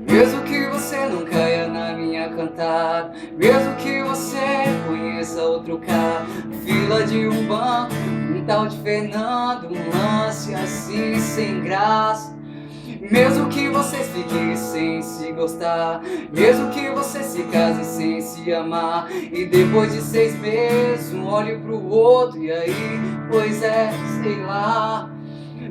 Mesmo que você não caia na minha cantada, mesmo que você conheça outro cara, fila de um banco, um tal de Fernando, um lance assim sem graça. Mesmo que vocês fiquem sem se gostar, mesmo que vocês se casem sem se amar, e depois de 6 meses um olhe pro outro e aí, pois é, sei lá.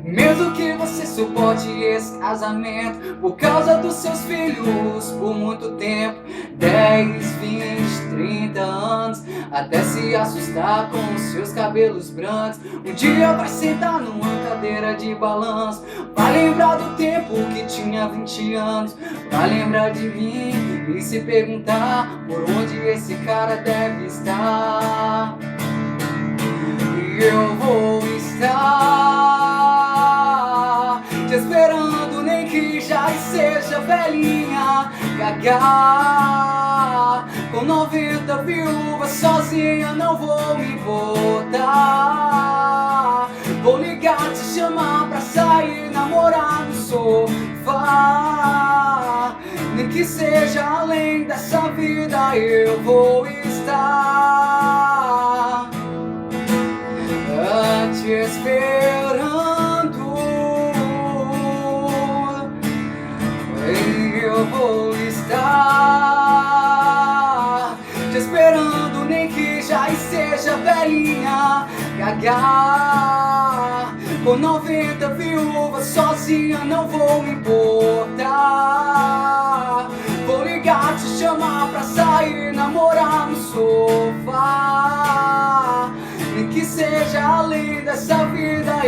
Mesmo que você suporte esse casamento por causa dos seus filhos por muito tempo, 10, 20, 30 anos, até se assustar com os seus cabelos brancos, um dia vai sentar numa cadeira de balanço, vai lembrar do tempo que tinha 20 anos, vai lembrar de mim e se perguntar por onde esse cara deve estar. E eu vou estar te esperando, nem que já seja velhinha, gaga, com 90 viúvas, sozinha não vou me botar. Vou ligar, te chamar pra sair, namorar no sofá, nem que seja além dessa vida eu vou estar te esperando. Eu vou estar te esperando, nem que já seja velhinha, gaga, com 90 viúvas, sozinha não vou me importar. Vou ligar, te chamar pra sair, namorar no sofá, nem que seja além dessa vida